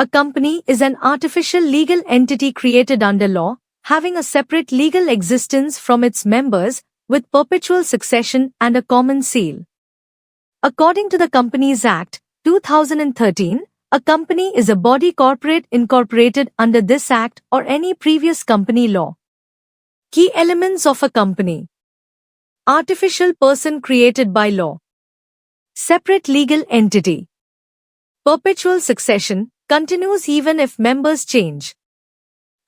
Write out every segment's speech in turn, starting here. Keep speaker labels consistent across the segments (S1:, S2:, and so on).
S1: A company is an artificial legal entity created under law, having a separate legal existence from its members, with perpetual succession and a common seal. According to the Companies Act, 2013, a company is a body corporate incorporated under this Act or any previous company law. Key elements of a company: artificial person created by law, separate legal entity, perpetual succession, continues even if members change,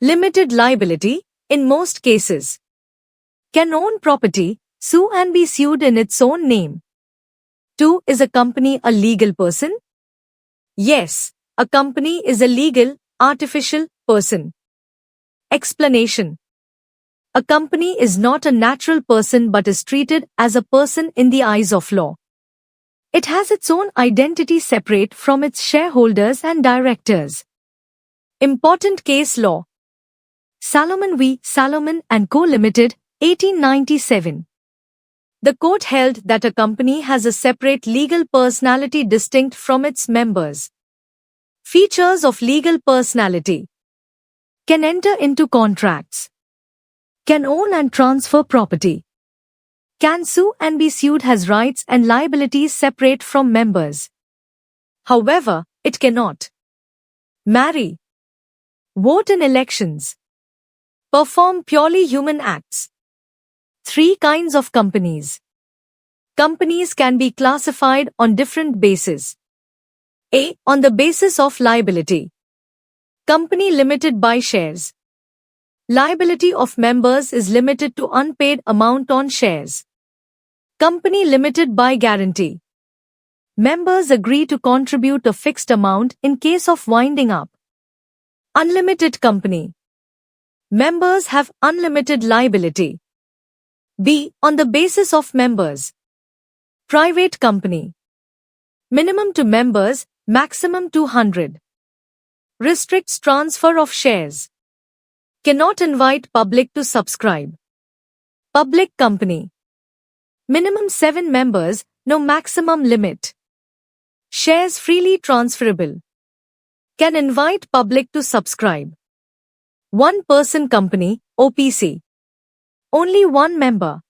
S1: limited liability, in most cases, can own property, sue and be sued in its own name. 2. Is a company a legal person? Yes, a company is a legal, artificial person. Explanation: a company is not a natural person but is treated as a person in the eyes of law. It has its own identity separate from its shareholders and directors. Important case law: Salomon v. Salomon & Co. Limited, 1897. The court held that a company has a separate legal personality distinct from its members. Features of legal personality: can enter into contracts, can own and transfer property, can sue and be sued, has rights and liabilities separate from members. However, it cannot marry, vote in elections, perform purely human acts. 3 kinds of companies. Companies can be classified on different bases. A. On the basis of liability. Company limited by shares. Liability of members is limited to unpaid amount on shares. Company limited by guarantee. Members agree to contribute a fixed amount in case of winding up. Unlimited company. Members have unlimited liability. B. On the basis of members. Private company. Minimum to members, maximum 200. Restricts transfer of shares. Cannot invite public to subscribe. Public company. Minimum 7 members, no maximum limit. Shares freely transferable. Can invite public to subscribe. One person company, OPC. Only one member.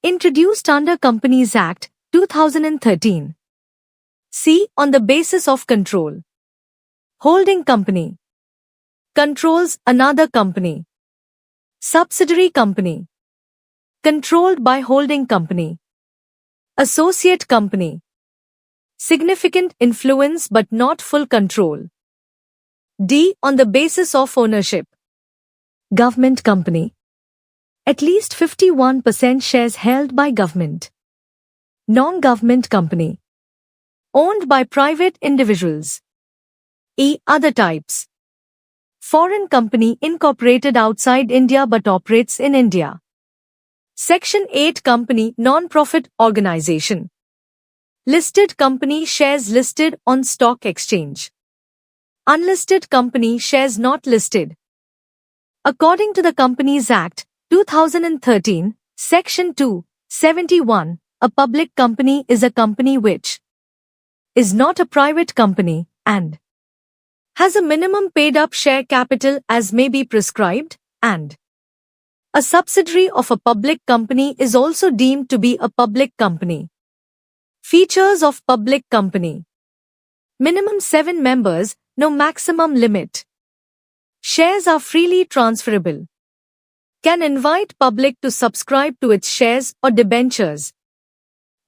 S1: Introduced under Companies Act, 2013. C. On the basis of control. Holding company. Controls another company. Subsidiary company. Controlled by holding company. Associate company. Significant influence but not full control. D. On the basis of ownership. Government company. At least 51% shares held by government. Non-government company. Owned by private individuals. E. Other types. Foreign company incorporated outside India but operates in India. Section 8 Company non-profit organization. Listed company shares listed on stock exchange. Unlisted company shares not listed. According to the Companies Act, 2013, Section 271, a public company is a company which is not a private company and has a minimum paid-up share capital as may be prescribed, and a subsidiary of a public company is also deemed to be a public company. Features of public company: minimum 7 members, no maximum limit. Shares are freely transferable. Can invite public to subscribe to its shares or debentures.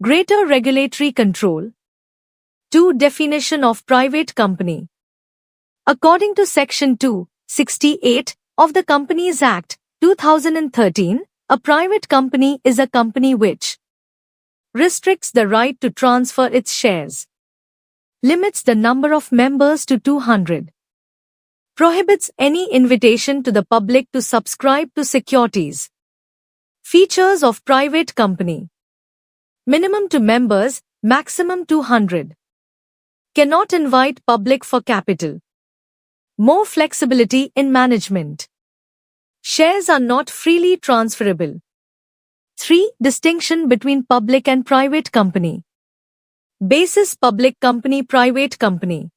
S1: Greater regulatory control. 2. Definition of private company. According to Section 268 of the Companies Act, 2013, a private company is a company which restricts the right to transfer its shares, limits the number of members to 200, prohibits any invitation to the public to subscribe to securities. Features of private company: minimum to members, maximum 200. Cannot invite public for capital. More flexibility in management. Shares are not freely transferable. 3. Distinction between public and private company. Basis: public company, private company.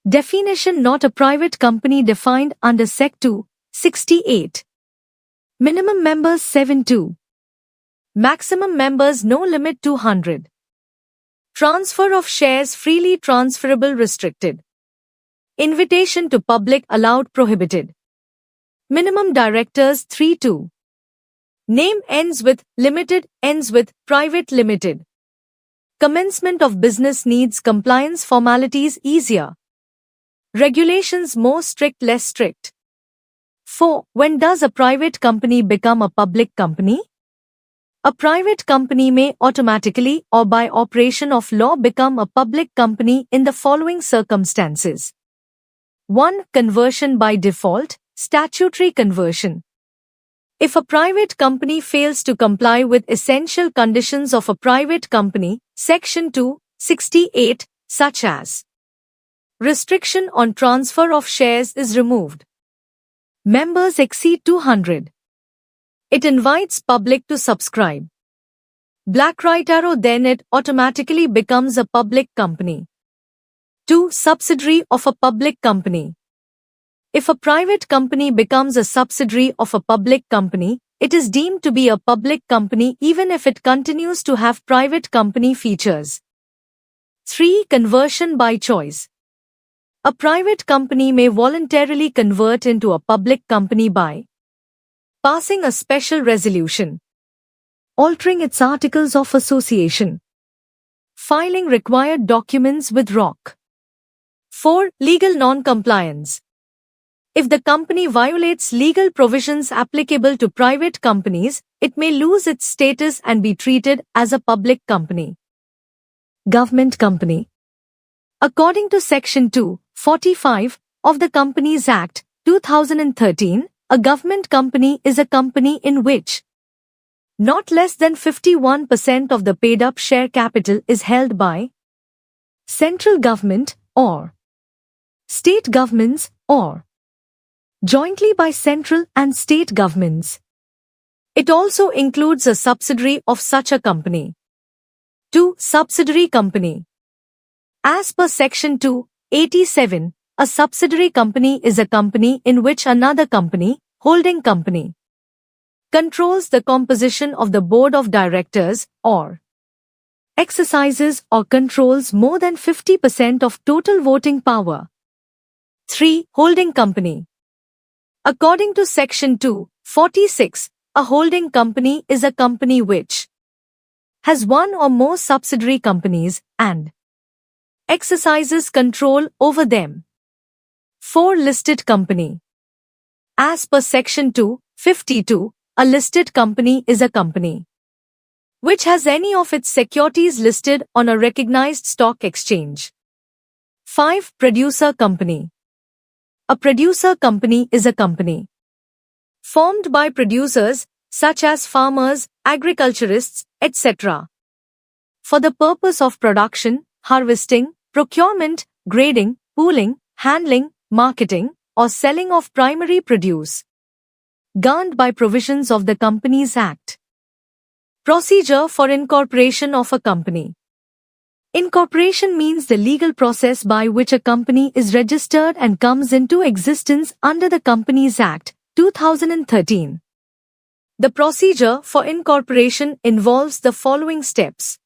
S1: Definition: not a private company defined under Sec 2, 68. Minimum members 72. Maximum members no limit 200. Transfer of shares freely transferable restricted. Invitation to public allowed prohibited. Minimum directors 3-2. Name ends with limited, ends with private limited. Commencement of business needs compliance formalities easier. Regulations more strict, less strict. 4. When does a private company become a public company? A private company may automatically or by operation of law become a public company in the following circumstances. 1. Conversion by default, statutory conversion. If a private company fails to comply with essential conditions of a private company, Section 2, 68, such as restriction on transfer of shares is removed. Members exceed 200. It invites public to subscribe. Black right arrow, then it automatically becomes a public company. 2. Subsidiary of a public company. If a private company becomes a subsidiary of a public company, it is deemed to be a public company even if it continues to have private company features. 3. Conversion by choice. A private company may voluntarily convert into a public company by passing a special resolution, altering its articles of association, filing required documents with ROC. 4. Legal non-compliance. If the company violates legal provisions applicable to private companies, it may lose its status and be treated as a public company. Government company. According to Section 2, 45 of the Companies Act, 2013, a government company is a company in which not less than 51% of the paid-up share capital is held by central government or state governments or jointly by central and state governments. It also includes a subsidiary of such a company. 2. Subsidiary company. As per Section 2, 87, a subsidiary company is a company in which another company, holding company, controls the composition of the board of directors or exercises or controls more than 50% of total voting power. 3. Holding company. According to Section 2, 46, a holding company is a company which has one or more subsidiary companies and exercises control over them. 4. Listed company. As per Section 2, 52, a listed company is a company which has any of its securities listed on a recognized stock exchange. 5. Producer company. A producer company is a company formed by producers such as farmers, agriculturists, etc. for the purpose of production, harvesting, procurement, grading, pooling, handling, marketing, or selling of primary produce, governed by provisions of the Companies Act. Procedure for incorporation of a company. Incorporation means the legal process by which a company is registered and comes into existence under the Companies Act, 2013. The procedure for incorporation involves the following steps.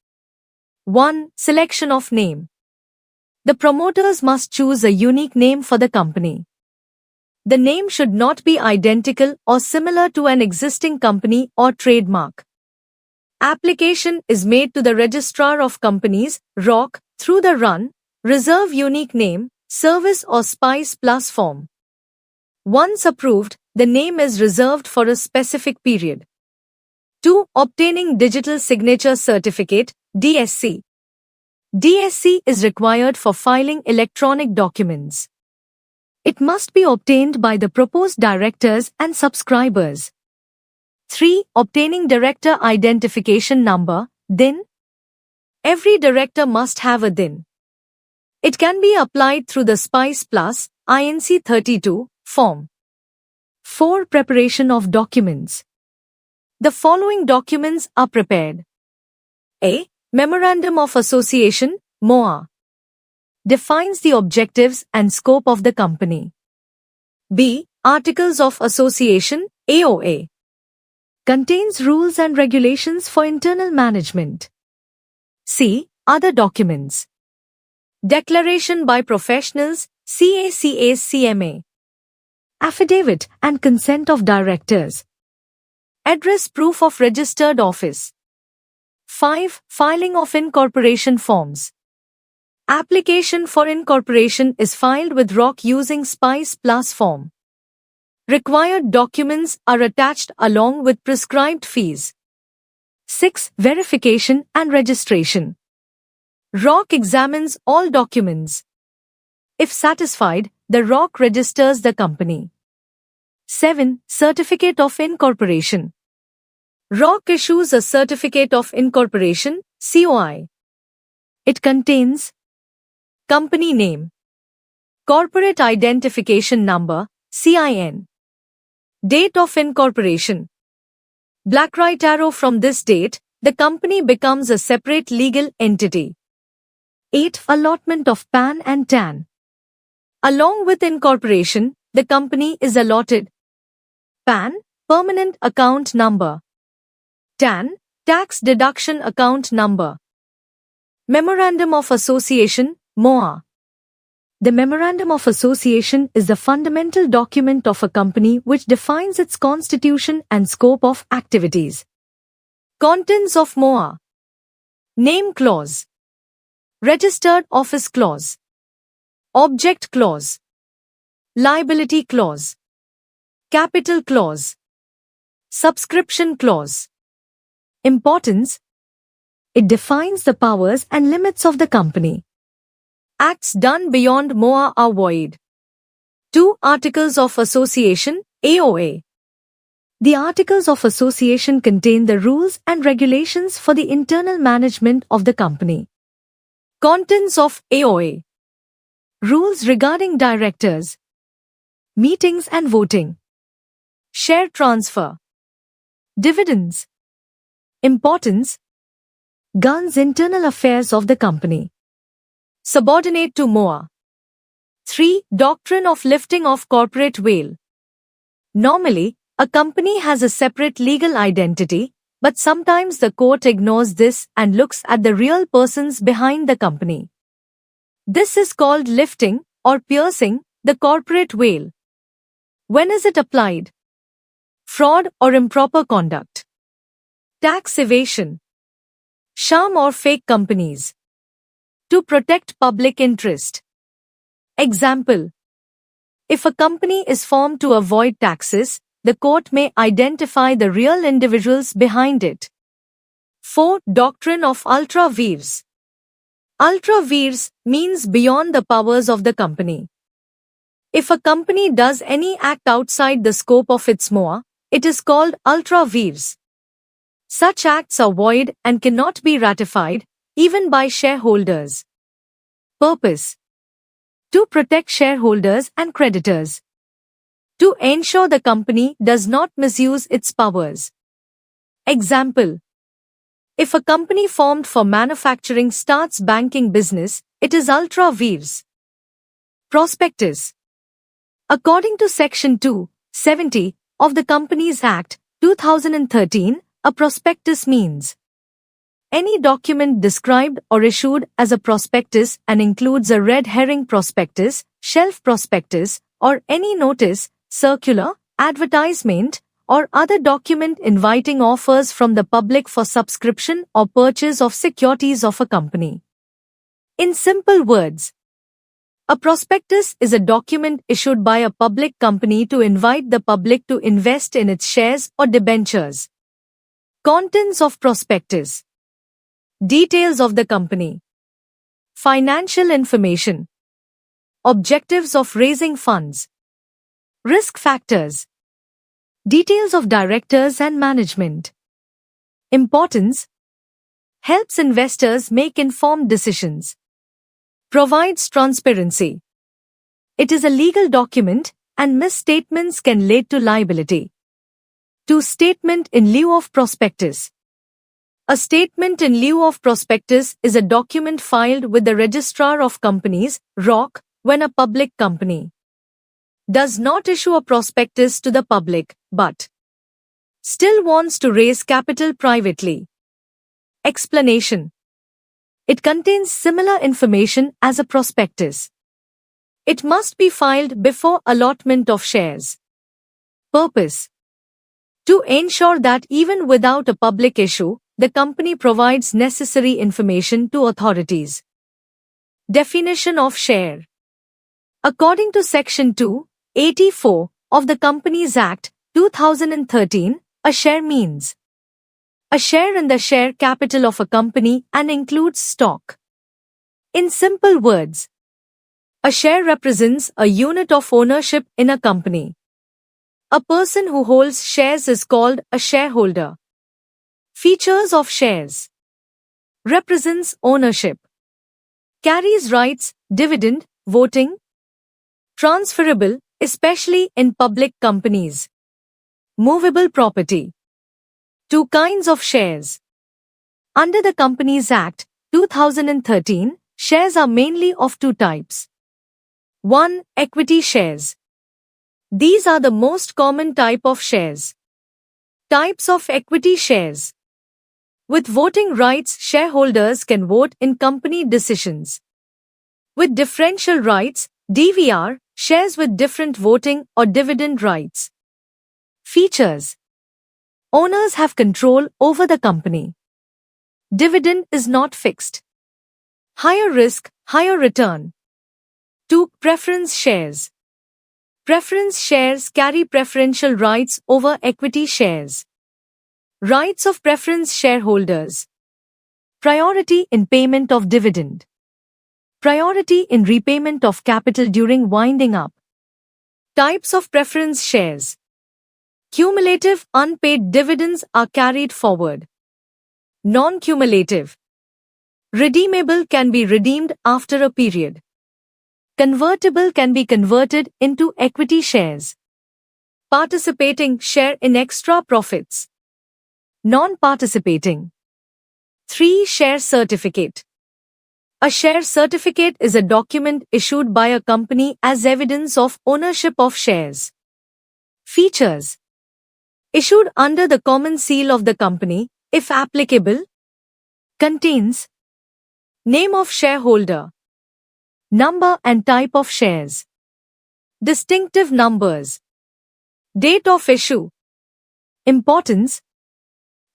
S1: 1. Selection of name. The promoters must choose a unique name for the company. The name should not be identical or similar to an existing company or trademark. Application is made to the Registrar of Companies, ROC, through the Run, Reserve Unique Name, Service or Spice Plus form. Once approved, the name is reserved for a specific period. 2. Obtaining Digital Signature Certificate, DSC. DSC is required for filing electronic documents. It must be obtained by the proposed directors and subscribers. 3. Obtaining Director Identification Number, DIN. Every director must have a DIN. It can be applied through the Spice Plus, INC 32, form. 4. Preparation of documents. The following documents are prepared. A. Memorandum of Association, MOA. Defines the objectives and scope of the company. B. Articles of Association, AOA. Contains rules and regulations for internal management. C. Other documents. Declaration by professionals, CACA-CMA. Affidavit and consent of directors. Address proof of registered office. 5. Filing of incorporation forms. Application for incorporation is filed with ROC using SPICE Plus form. Required documents are attached along with prescribed fees. 6. Verification and registration. ROC examines all documents. If satisfied, the ROC registers the company. 7. Certificate of Incorporation. ROC issues a Certificate of Incorporation, COI. It contains company name, corporate identification number, CIN, date of incorporation. Black right arrow from this date, the company becomes a separate legal entity. 8. Allotment of PAN and TAN. Along with incorporation, the company is allotted PAN, permanent account number, TAN, tax deduction account number. Memorandum of Association, MOA. The Memorandum of Association is the fundamental document of a company which defines its constitution and scope of activities. Contents of MOA. Name clause. Registered office clause. Object clause. Liability clause. Capital clause. Subscription clause. Importance. It defines the powers and limits of the company. Acts done beyond MOA are void. 2. Articles of Association, AOA. The Articles of Association contain the rules and regulations for the internal management of the company. Contents of AOA. Rules regarding directors, meetings and voting, share transfer, dividends. Importance. Governs internal affairs of the company. Subordinate to MOA. 3. Doctrine of lifting of corporate veil. Normally, a company has a separate legal identity, but sometimes the court ignores this and looks at the real persons behind the company. This is called lifting or piercing the corporate veil. When is it applied? Fraud or improper conduct. Tax evasion. Sham or fake companies. To protect public interest. Example. If a company is formed to avoid taxes, the court may identify the real individuals behind it. 4. Doctrine of ultra vires. Ultra vires means beyond the powers of the company. If a company does any act outside the scope of its MOA, it is called ultra vires. Such acts are void and cannot be ratified, even by shareholders. Purpose. To protect shareholders and creditors. To ensure the company does not misuse its powers. Example. If a company formed for manufacturing starts banking business, it is ultra vires. Prospectus. According to Section 270 of the Companies Act, 2013, a prospectus means any document described or issued as a prospectus and includes a red herring prospectus, shelf prospectus, or any notice, circular, advertisement, or other document inviting offers from the public for subscription or purchase of securities of a company. In simple words, a prospectus is a document issued by a public company to invite the public to invest in its shares or debentures. Contents of prospectus. Details of the company. Financial information. Objectives of raising funds. Risk factors. Details of directors and management. Importance. Helps investors make informed decisions. Provides transparency. It is a legal document, and misstatements can lead to liability. 2. Statement in lieu of prospectus. A statement in lieu of prospectus is a document filed with the Registrar of Companies, ROC, when a public company does not issue a prospectus to the public, but still wants to raise capital privately. Explanation. It contains similar information as a prospectus. It must be filed before allotment of shares. Purpose. To ensure that even without a public issue, the company provides necessary information to authorities. Definition of share. According to Section 284 of the Companies Act, 2013, a share means a share in the share capital of a company and includes stock. In simple words, a share represents a unit of ownership in a company. A person who holds shares is called a shareholder. Features of shares. Represents ownership. Carries rights, dividend, voting. Transferable, especially in public companies. Movable property. Two kinds of shares. Under the Companies Act, 2013, shares are mainly of two types. 1. Equity shares. These are the most common type of shares. Types of equity shares. With voting rights, shareholders can vote in company decisions. With differential rights, DVR, shares with different voting or dividend rights. Features. Owners have control over the company. Dividend is not fixed. Higher risk, higher return. 2. Preference shares. Preference shares carry preferential rights over equity shares. Rights of preference shareholders. Priority in payment of dividend. Priority in repayment of capital during winding up. Types of preference shares. Cumulative unpaid dividends are carried forward. Non-cumulative. Redeemable can be redeemed after a period. Convertible can be converted into equity shares. Participating share in extra profits. Non-participating. 3. Share certificate. A share certificate is a document issued by a company as evidence of ownership of shares. Features. Issued under the common seal of the company, if applicable. Contains name of shareholder, number and type of shares, distinctive numbers, date of issue. Importance.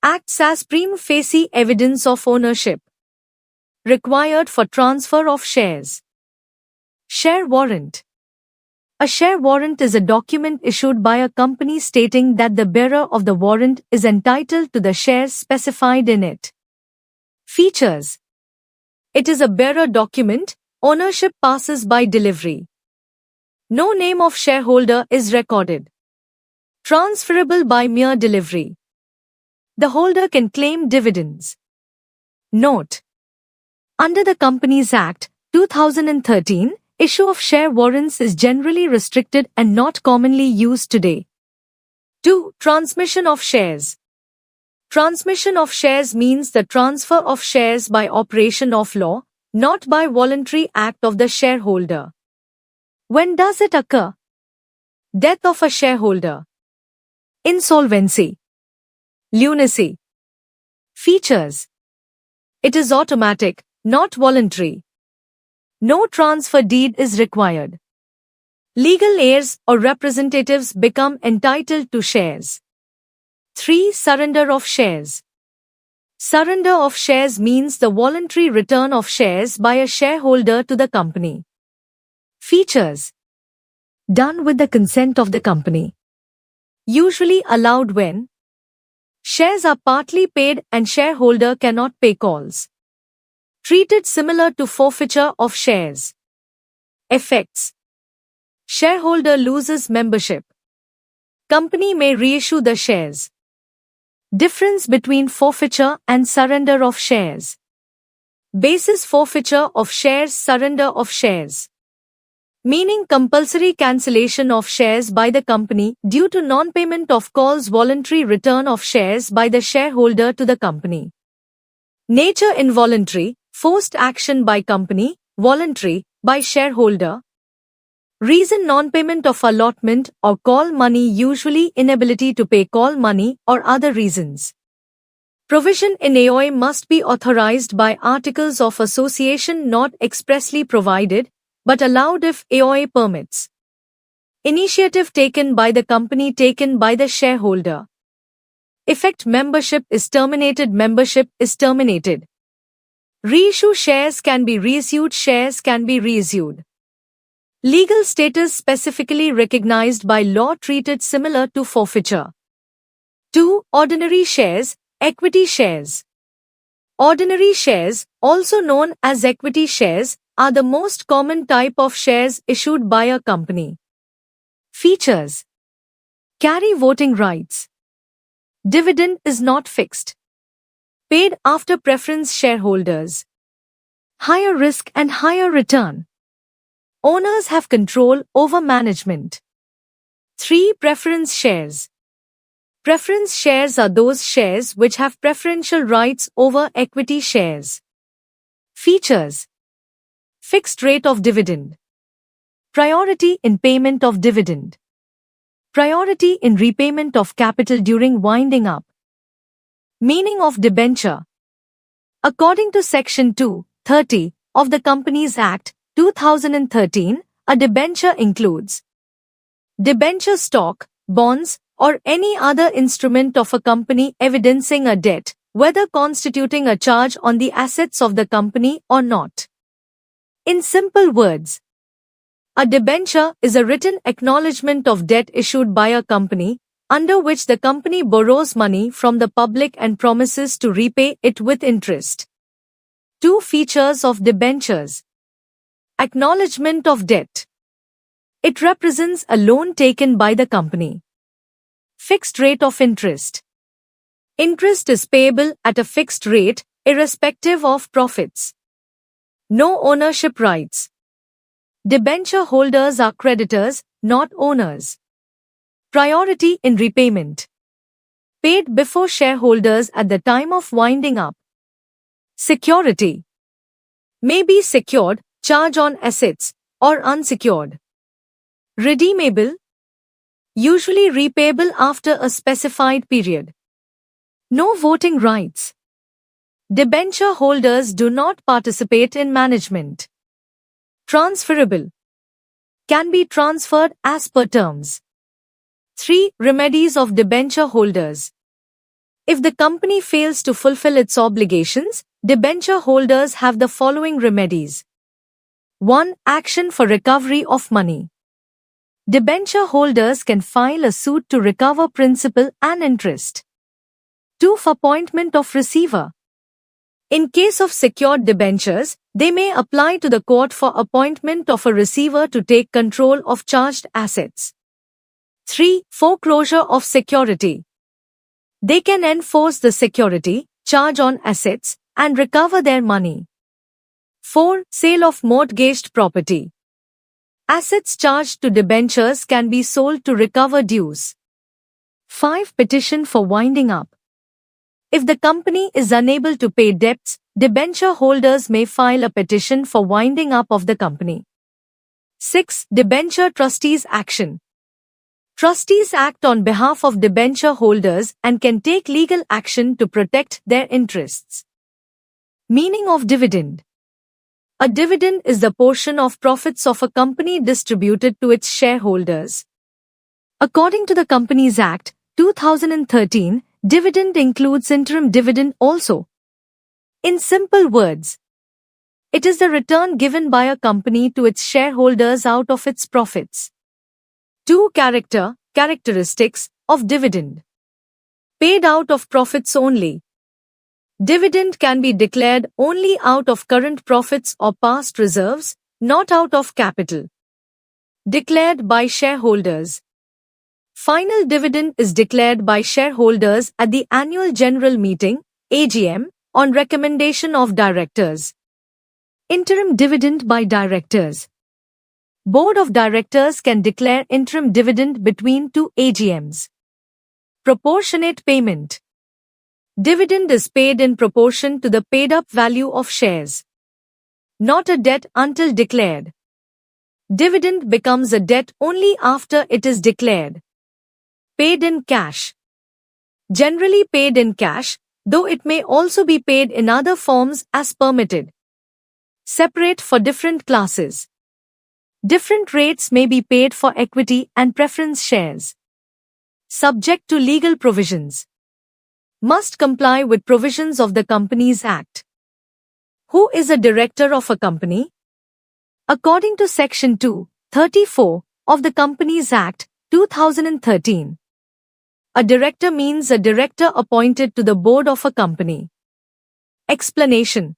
S1: Acts as prima facie evidence of ownership. Required for transfer of shares. Share warrant. A share warrant is a document issued by a company stating that the bearer of the warrant is entitled to the shares specified in it. Features. It is a bearer document. Ownership passes by delivery. No name of shareholder is recorded. Transferable by mere delivery. The holder can claim dividends. Note. Under the Companies Act, 2013, issue of share warrants is generally restricted and not commonly used today. 2. Transmission of shares. Transmission of shares means the transfer of shares by operation of law, not by voluntary act of the shareholder. When does it occur? Death of a shareholder. Insolvency. Lunacy. Features. It is automatic, not voluntary. No transfer deed is required. Legal heirs or representatives become entitled to shares. 3. Surrender of shares. Surrender of shares means the voluntary return of shares by a shareholder to the company. Features. Done with the consent of the company. Usually allowed when shares are partly paid and shareholder cannot pay calls. Treated similar to forfeiture of shares. Effects. Shareholder loses membership. Company may reissue the shares. Difference between forfeiture and surrender of shares. Basis forfeiture of shares, surrender of shares. Meaning compulsory cancellation of shares by the company due to non-payment of calls, voluntary return of shares by the shareholder to the company. Nature involuntary, forced action by company, voluntary, by shareholder. Reason non-payment of allotment or call money, usually inability to pay call money or other reasons. Provision in AOA must be authorized by Articles of Association not expressly provided, but allowed if AOA permits. Initiative taken by the company taken by the shareholder. Effect membership is terminated. Membership is terminated. Reissue shares can be reissued. Shares can be reissued. Legal status specifically recognized by law treated similar to forfeiture. 2. Ordinary shares, equity shares. Ordinary shares, also known as equity shares, are the most common type of shares issued by a company. Features: carry voting rights. Dividend is not fixed. Paid after preference shareholders. Higher risk and higher return. Owners have control over management. 3. Preference shares. Preference shares are those shares which have preferential rights over equity shares. Features: fixed rate of dividend. Priority in payment of dividend. Priority in repayment of capital during winding up. Meaning of debenture. According to Section 230 of the Companies Act, 2013, a debenture includes debenture stock, bonds, or any other instrument of a company evidencing a debt, whether constituting a charge on the assets of the company or not. In simple words, a debenture is a written acknowledgement of debt issued by a company, under which the company borrows money from the public and promises to repay it with interest. 2 features of debentures. Acknowledgement of debt. It represents a loan taken by the company. Fixed rate of interest. Interest is payable at a fixed rate, irrespective of profits. No ownership rights. Debenture holders are creditors, not owners. Priority in repayment. Paid before shareholders at the time of winding up. Security. May be secured, charge on assets, or unsecured. Redeemable. Usually repayable after a specified period. No voting rights. Debenture holders do not participate in management. Transferable. Can be transferred as per terms. 3. Remedies of debenture holders. If the company fails to fulfill its obligations, debenture holders have the following remedies. 1. Action for recovery of money. Debenture holders can file a suit to recover principal and interest. 2. For appointment of receiver. In case of secured debentures, they may apply to the court for appointment of a receiver to take control of charged assets. 3. Foreclosure of security. They can enforce the security, charge on assets, and recover their money. 4. Sale of mortgaged property. Assets charged to debentures can be sold to recover dues. 5. Petition for winding up. If the company is unable to pay debts, debenture holders may file a petition for winding up of the company. 6. Debenture trustees action. Trustees act on behalf of debenture holders and can take legal action to protect their interests. Meaning of dividend. A dividend is the portion of profits of a company distributed to its shareholders. According to the Companies Act, 2013, dividend includes interim dividend also. In simple words, it is the return given by a company to its shareholders out of its profits. 2. Characteristics of dividend. Paid out of profits only. Dividend can be declared only out of current profits or past reserves, not out of capital. Declared by shareholders. Final dividend is declared by shareholders at the annual general meeting, AGM, on recommendation of directors. Interim dividend by directors. Board of Directors can declare interim dividend between 2 AGMs. Proportionate payment. Dividend is paid in proportion to the paid-up value of shares. Not a debt until declared. Dividend becomes a debt only after it is declared. Paid in cash. Generally paid in cash, though it may also be paid in other forms as permitted. Separate for different classes. Different rates may be paid for equity and preference shares. Subject to legal provisions. Must comply with provisions of the Companies Act. Who is a director of a company? According to Section 234 of the Companies Act, 2013. A director means a director appointed to the board of a company. Explanation.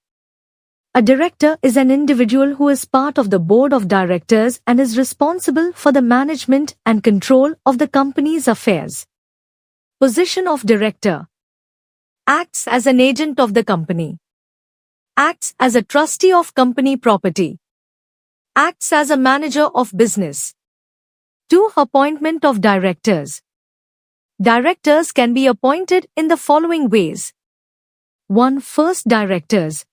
S1: A director is an individual who is part of the board of directors and is responsible for the management and control of the company's affairs. Position of director. Acts as an agent of the company. Acts as a trustee of company property. Acts as a manager of business. 2. Appointment of directors. Directors can be appointed in the following ways. 1. First directors.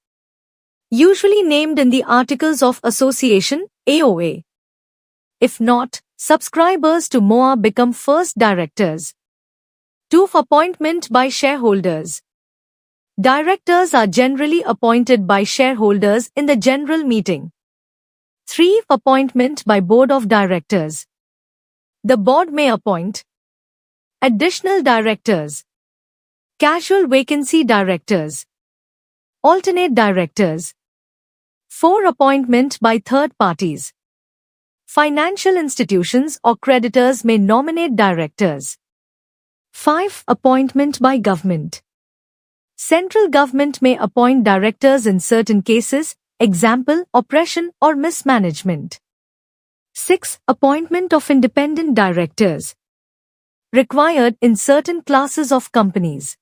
S1: Usually named in the Articles of Association, AOA. If not, subscribers to MOA become first directors. 2. Appointment by shareholders. Directors are generally appointed by shareholders in the general meeting. 3. Appointment by board of directors. The board may appoint additional directors, casual vacancy directors, alternate directors. 4. Appointment by third parties. Financial institutions or creditors may nominate directors. 5. Appointment by government. Central government may appoint directors in certain cases, example, oppression or mismanagement. 6. Appointment of independent directors. Required in certain classes of companies.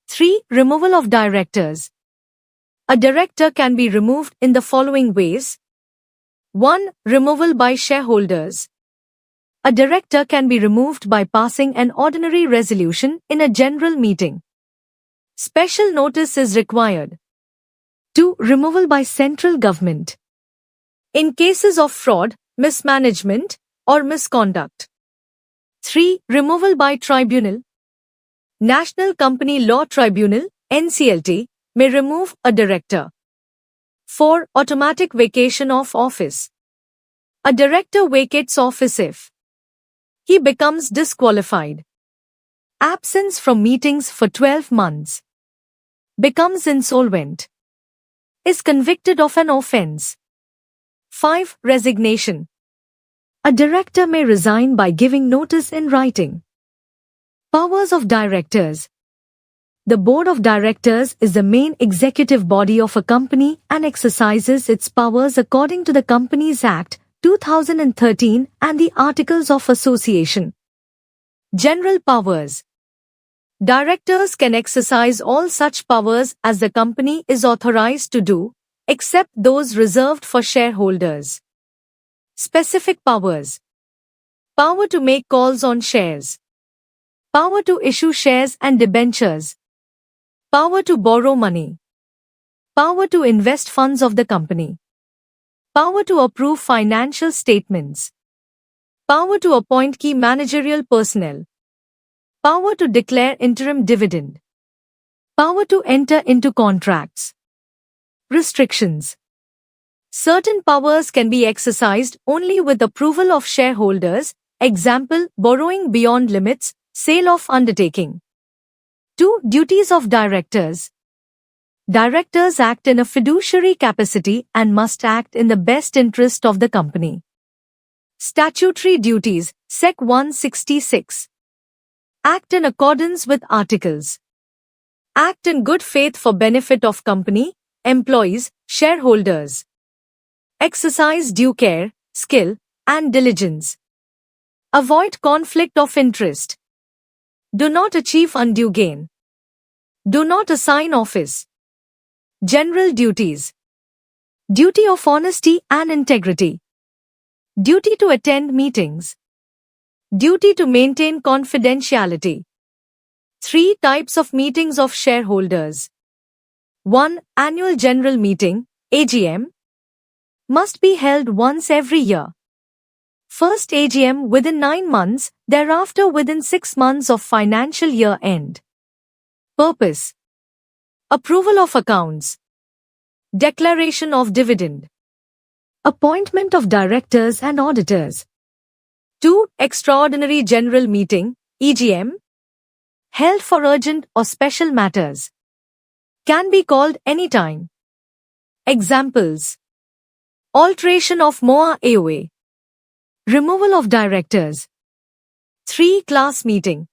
S1: 3. Removal of directors. A director can be removed in the following ways. 1. Removal by shareholders. A director can be removed by passing an ordinary resolution in a general meeting. Special notice is required. 2. Removal by central government. In cases of fraud, mismanagement, or misconduct. 3. Removal by tribunal. National Company Law Tribunal, NCLT, may remove a director. 4. Automatic vacation of office. A director vacates office if he becomes disqualified, absence from meetings for 12 months, becomes insolvent, is convicted of an offense. 5. Resignation. A director may resign by giving notice in writing. Powers of directors. The board of directors is the main executive body of a company and exercises its powers according to the Companies Act, 2013 and the Articles of Association. General powers. Directors can exercise all such powers as the company is authorized to do, except those reserved for shareholders. Specific powers. Power to make calls on shares. Power to issue shares and debentures. Power to borrow money. Power to invest funds of the company. Power to approve financial statements. Power to appoint key managerial personnel. Power to declare interim dividend. Power to enter into contracts. Restrictions. Certain powers can be exercised only with approval of shareholders, example, borrowing beyond limits, sale of undertaking. 2. Duties of directors. Directors act in a fiduciary capacity and must act in the best interest of the company. Statutory duties, Sec. 166. Act in accordance with articles. Act in good faith for benefit of company, employees, shareholders. Exercise due care, skill, and diligence. Avoid conflict of interest. Do not achieve undue gain. Do not assign office. General duties. Duty of honesty and integrity. Duty to attend meetings. Duty to maintain confidentiality. 3 types of meetings of shareholders. 1. Annual General Meeting, AGM, must be held once every year. First AGM within 9 months, thereafter within 6 months of financial year end. Purpose: approval of accounts, declaration of dividend, appointment of directors and auditors. 2. Extraordinary General Meeting, EGM, held for urgent or special matters. Can be called anytime. Examples: alteration of MOA AOA, removal of directors. 3. Class Meeting,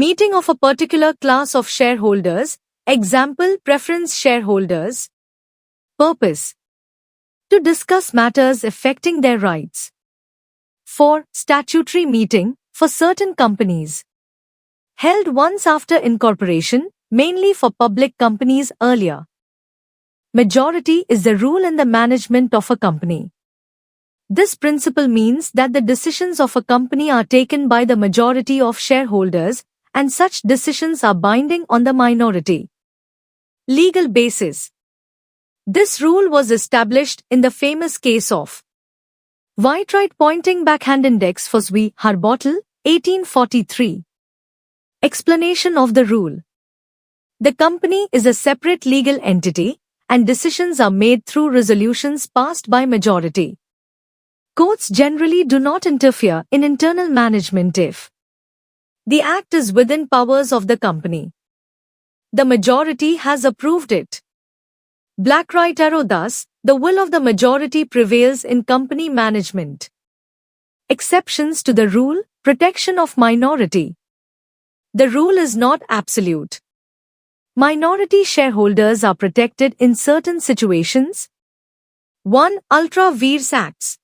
S1: meeting of a particular class of shareholders, example preference shareholders. Purpose: to discuss matters affecting their rights. 4. Statutory Meeting, for certain companies, held once after incorporation, mainly for public companies earlier. Majority is the rule in the management of a company. This principle means that the decisions of a company are taken by the majority of shareholders, and such decisions are binding on the minority. Legal basis: this rule was established in the famous case of Whitewright Pointing Backhand Index for Iiird, 1843. Explanation of the rule: the company is a separate legal entity, and decisions are made through resolutions passed by majority. Courts generally do not interfere in internal management if the act is within powers of the company. The majority has approved it. Black right arrow. Thus, the will of the majority prevails in company management. Exceptions to the rule: protection of minority. The rule is not absolute. Minority shareholders are protected in certain situations. 1. Ultra vires acts.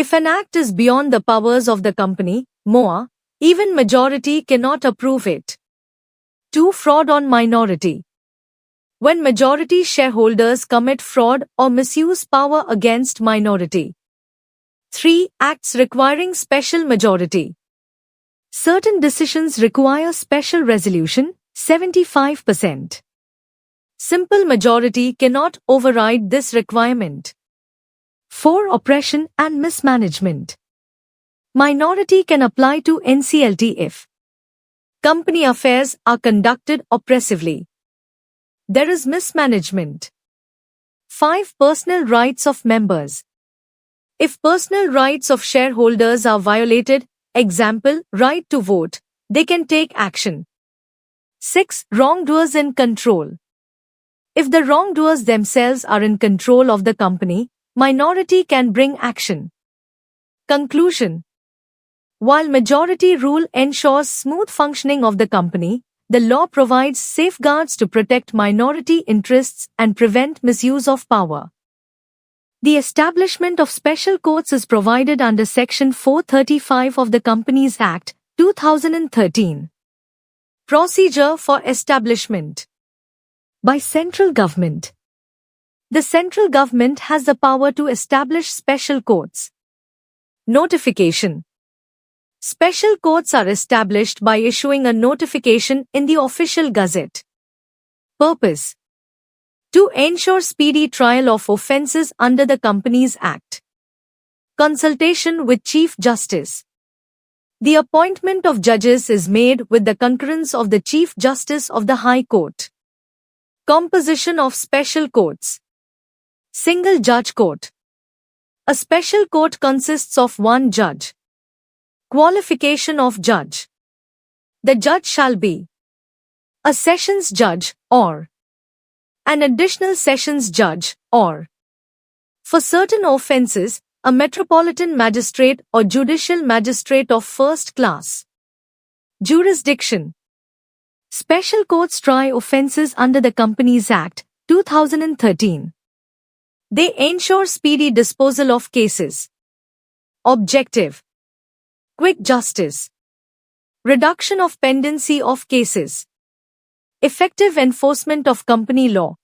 S1: If an act is beyond the powers of the company, MOA, even majority cannot approve it. 2. Fraud on minority. When majority shareholders commit fraud or misuse power against minority. 3. Acts requiring special majority. Certain decisions require special resolution, 75%. Simple majority cannot override this requirement. 4. Oppression and mismanagement. Minority can apply to NCLT if company affairs are conducted oppressively. There is mismanagement. 5. Personal rights of members. If personal rights of shareholders are violated, example, right to vote, they can take action. 6. Wrongdoers in control. If the wrongdoers themselves are in control of the company, minority can bring action. Conclusion: while majority rule ensures smooth functioning of the company, the law provides safeguards to protect minority interests and prevent misuse of power. The establishment of special courts is provided under Section 435 of the Companies Act, 2013. Procedure for establishment by central government. The central government has the power to establish special courts. Notification. Special courts are established by issuing a notification in the Official Gazette. Purpose: to ensure speedy trial of offences under the Companies Act. Consultation with Chief Justice. The appointment of judges is made with the concurrence of the Chief Justice of the High Court. Composition of special courts. Single judge court. A special court consists of one judge. Qualification of judge. The judge shall be a sessions judge or an additional sessions judge or, for certain offences, a metropolitan magistrate or judicial magistrate of first class. Jurisdiction. Special courts try offences under the Companies Act, 2013. They ensure speedy disposal of cases. Objective: quick justice. Reduction of pendency of cases. Effective enforcement of company law.